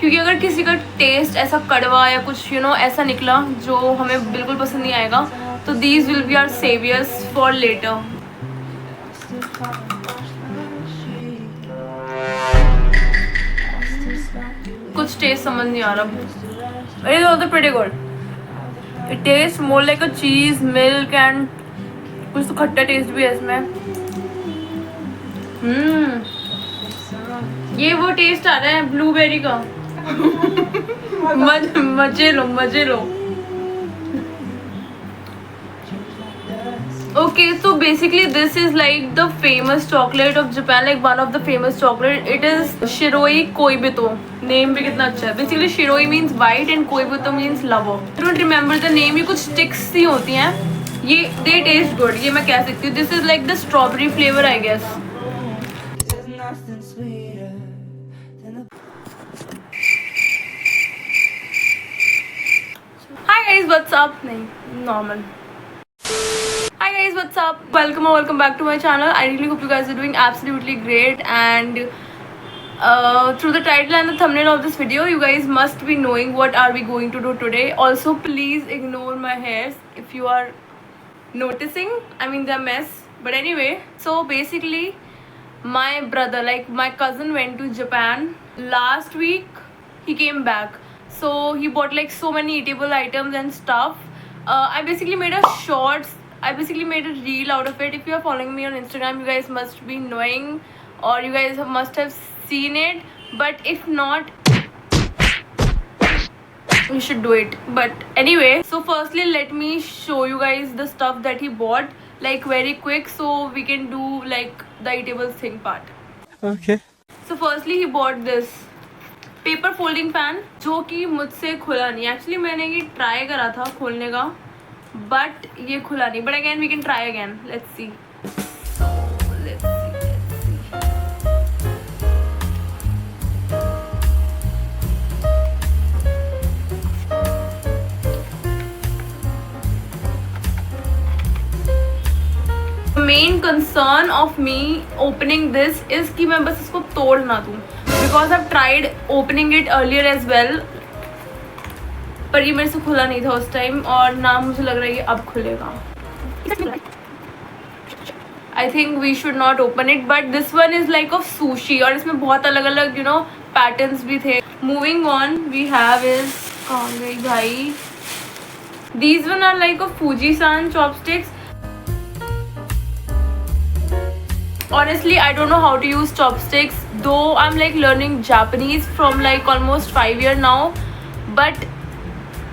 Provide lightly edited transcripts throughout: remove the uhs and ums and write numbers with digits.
क्योंकि अगर किसी का टेस्ट ऐसा कड़वा या कुछ ऐसा निकला जो हमें बिल्कुल पसंद नहीं आएगा, तो these will be our saviours for later. कुछ टेस्ट समझ नहीं आ रहा। It is also pretty good. It tastes more like a cheese, milk and कुछ तो खट्टा टेस्ट भी है इसमें। ये वो टेस्ट आ रहा है ब्लूबेरी का। मजे लो मजे लो। Okay, so basically this is like the famous chocolate of Japan, like one of the famous chocolate. It is Shiroi Koibito. Name भी कितना अच्छा है। Basically Shiroi means white and Koibito means lover. I don't remember the name. ये कुछ sticks सी होती हैं। ये they taste good. ये मैं कह सकती हूँ। This is like the strawberry flavor, I guess. Hi guys, what's up? नहीं, normal. Hi guys, what's up? Welcome or welcome back to my channel. I really hope you guys are doing absolutely great, and through the title and the thumbnail of this video you guys must be knowing what are we going to do today. Also please ignore my hairs if you are noticing. I mean they're mess, but anyway, so basically my brother, like my cousin, went to Japan last week. He came back, so he bought like so many eatable items and stuff. I basically made a reel out of it. If you are following me on Instagram, you guys must be knowing, or you guys must have seen it, but if not, you should do it. But anyway, so firstly let me show you guys the stuff that he bought, like very quick, so we can do like the eatables thing part. Okay. So firstly he bought this paper folding fan, जो कि मुझसे खुला नहीं। Actually मैंने ये try करा था खोलने का, बट ये खुला नहीं। But again we can try again, let's see. Main concern of me opening this is कि मैं बस इसको तोड़ ना दूँ, because I've tried opening it earlier as well, पर ये मेरे से खुला नहीं था उस टाइम, और ना मुझे लग रहा है कि अब खुलेगा। I think we should not open it, but this one is like of sushi, और इसमें बहुत अलग अलग patterns भी थे। Moving on, we have is कहाँ गई भाई? These one are like of Fuji-san chopsticks. Honestly, I don't know how to use chopsticks, though I'm like learning Japanese from like almost 5 years now, but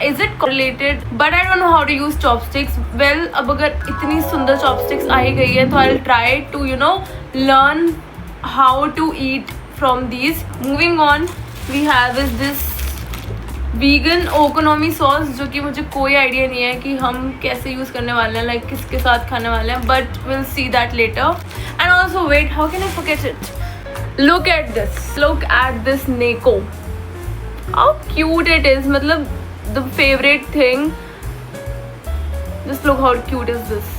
is it correlated? But I don't know how to use chopsticks. Well, अब अगर इतनी सुंदर chopsticks आ ही गई है, तो I'll try to learn how to eat from these. Moving on, we have is this vegan okonomi sauce, जो कि मुझे कोई आइडिया नहीं है कि हम कैसे यूज़ करने वाले हैं, लाइक किसके साथ खाने वाले हैं, but will see that later. And also wait, how can I forget it? Look at this neko, how cute it is. मतलब the favourite thing, just look how cute is this.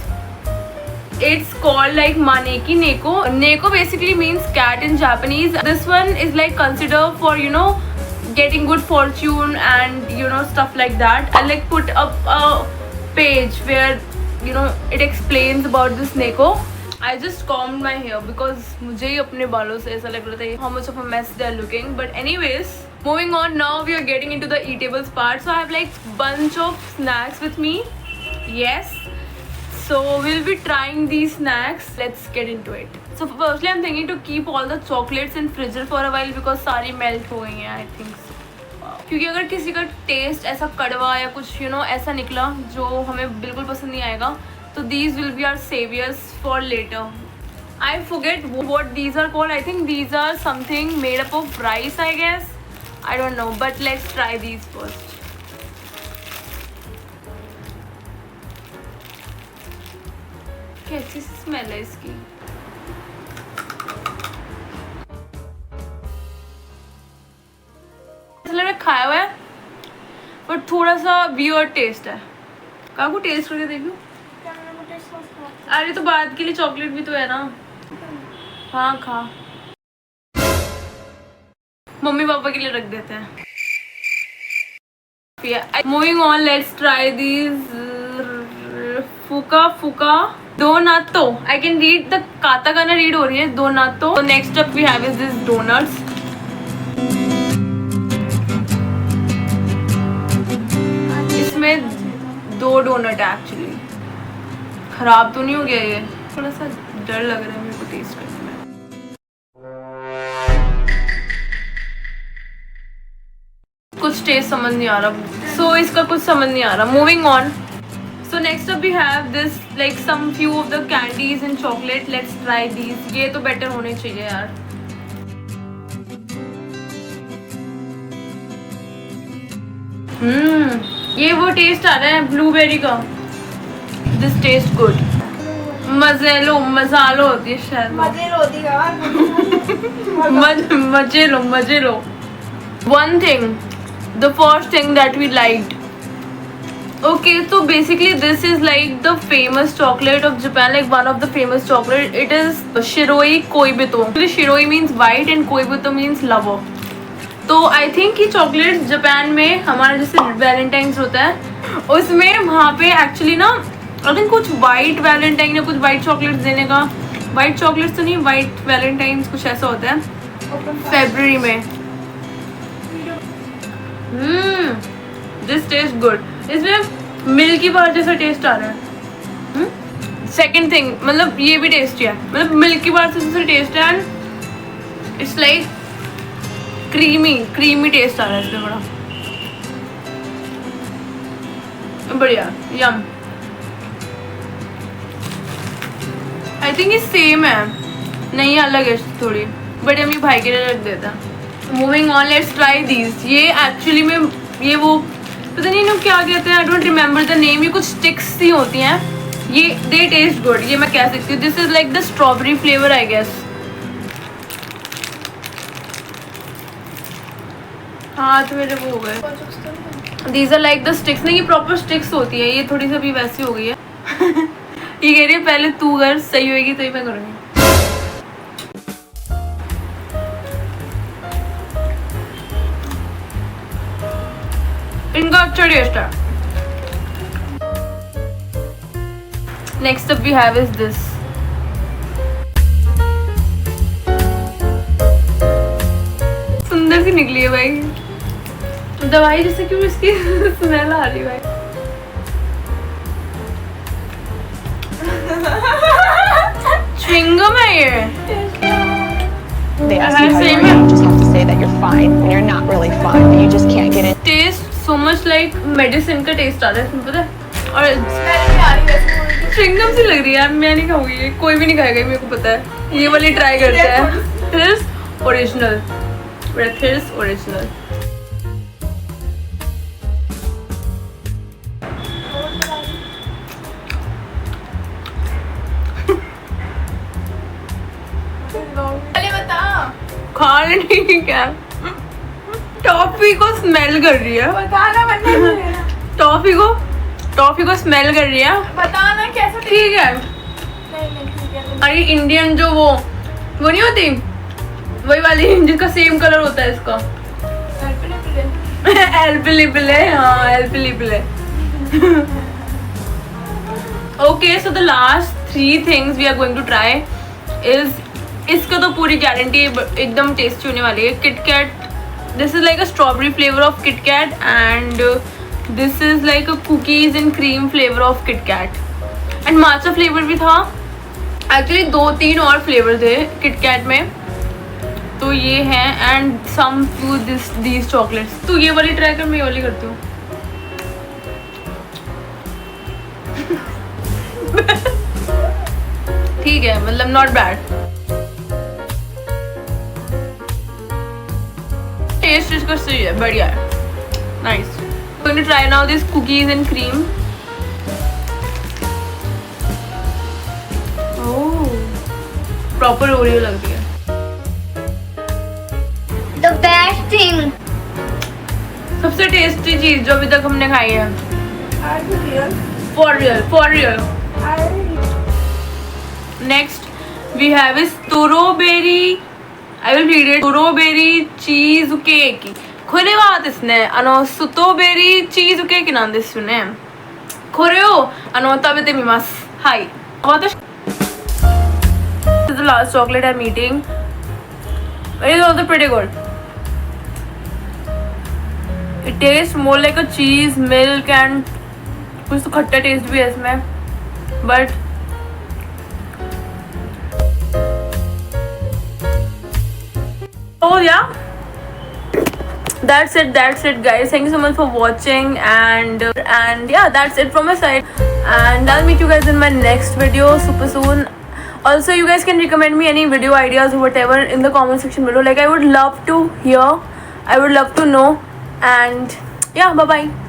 It's called like Maneki Neko. Neko basically means cat in Japanese. This one is like considered for getting good fortune and stuff like that. I like put up a page where it explains about this Neko. I just combed my hair because मुझे ही अपने बालों से ऐसा लग रहा था how much of a mess they are looking. But anyways, moving on, now we are getting into the eatables part. So I have like bunch of snacks with me. Yes. So we'll be trying these snacks. Let's get into it. So firstly I'm thinking to keep all the chocolates in freezer for a while because सारी melt हो गई हैं, I think so. क्योंकि अगर किसी का test ऐसा कड़वा या कुछ ऐसा निकला जो हमें बिल्कुल पसंद नहीं आएगा, तो these will be our saviors for later. I forget what these are called. I think these are something made up of rice, I guess. I don't know, but let's try these first. कैसी smell है इसकी। खाया हुआ है, पर थोड़ा सा weird test है। काकू टेस्ट करके देखो। अरे तो बाद के लिए चॉकलेट भी तो है ना। हाँ खा। मम्मी पापा के लिए रख देते हैं. Moving on, let's try these fuka donato. I can read the katakana read हो रही है donato. So next up we have is this donuts. इसमें 2 डोनट है एक्चुअली. खराब तो नहीं हो गया ये? थोड़ा सा डर लग रहा है मेरे को टेस्ट करने में. कुछ टेस्ट समझ नहीं आ रहा. सो इसका कुछ समझ नहीं आ रहा. Moving on. So next up we have this like some few of the candies and chocolate. Let's try these. ये तो बेटर होने चाहिए यार. ये वो टेस्ट आ रहा है ब्लूबेरी का. This taste good. मजालो होती है शायद. मजे लो. One thing, the first thing that we liked. Okay, so basically this is like the famous chocolate of Japan, like one of the famous chocolate. It is Shiroi Koibito. Actually Shiroi means white and Koibito means lover. तो I think कि chocolate Japan में हमारा जैसे Valentine's होता है उसमें वहाँ पे एक्चुअली ना आई थिंक कुछ वाइट वैलेंटाइन या कुछ वाइट चॉकलेट्स देने का. वाइट चॉकलेट्स तो नहीं, वाइट वैलेंटाइंस कुछ ऐसा होता है फरवरी में. This taste good. इसमें मिल्की बार जैसा टेस्ट आ रहा है. सेकेंड थिंग, मतलब ये भी टेस्टी है. मतलब मिल्की बार जैसा टेस्ट है and it's like creamy taste आ रहा है इसमें. बड़ा बढ़िया. यम. आई थिंक ये सेम है. नहीं अलग है थोड़ी. बट हम ये भाई के लिए रख देता. Moving on, let's try these. ये एक्चुअली में ये वो पता नहीं इन्हें क्या कहते हैं. I don't remember the name. ये कुछ स्टिक्स सी होती हैं. ये दे टेस्ट गुड. ये मैं कह सकती हूँ. This is like the strawberry flavour I guess. हाँ तो मेरे वो हो गए. These are like the sticks. नहीं ये प्रॉपर स्टिक्स होती है. ये थोड़ी सी अभी वैसी हो गई है. ये कह रही है पहले तू अगर सही होगी तो ही मैं करूँगी. इनका अच्छा टेस्ट है. Next up we have is this. सुंदर सी निकली है भाई. दवाई जैसे क्यों इसकी स्मेल आ रही है भाई. च्युइंगम है ये. They ask you how you are, you just have to say that you're fine when you're not really fine, but you just can't get it. Taste so much like medicine का taste आ रहा है इसमें पता है. और chewing gum सी लग रही है यार. मैं नहीं खाऊंगी ये. कोई भी नहीं खाएगा मेरे को पता है. ये वाली ट्राई करते हैं. This original. This original. खा लेनी क्या. टॉफी को स्मेल कर रही है. टॉफी को स्मेल कर रही है. बताना कैसा. ठीक है. अरे इंडियन जो वो नहीं होती वही वाली जिसका सेम कलर होता है इसका. एल्पिलिपिले. हाँ एल्पिलिपिले. Okay so the last 3 things we are going to try is. इसका तो पूरी गारंटी एकदम टेस्टी होने वाली है. KitKat. This is like a strawberry flavour of KitKat and this is like a cookies and cream flavour of KitKat and matcha flavour भी था. एक्चुअली 2-3 और फ्लेवर थे किटकैट में. तो ये है and some few these chocolates. तो ये वाली ट्राई कर. मैं ये वाली करती हूँ. ठीक है मतलब नॉट बैड. टेस्ट इसका सही है. बढ़िया है. Nice. Going to try now this cookies and cream. Oh proper Oreo लग रही है. The best thing. सबसे टेस्टी चीज जो अभी तक हमने खाई है. For real. Next we have is strawberry I will read it. Strawberry cheesecake. Korewa desu ne. Strawberry cheesecake nan desu ne. これを食べてみます。はい。私 This is the last chocolate I'm eating. It is also pretty good. It tastes more like a cheese, milk and कुछ तो खट्टा test भी है इसमें. But oh yeah, that's it guys. Thank you so much for watching and yeah, that's it from my side, and I'll meet you guys in my next video super soon. Also, you guys can recommend me any video ideas or whatever in the comment section below. Like, I would love to hear, I would love to know, and yeah, bye bye.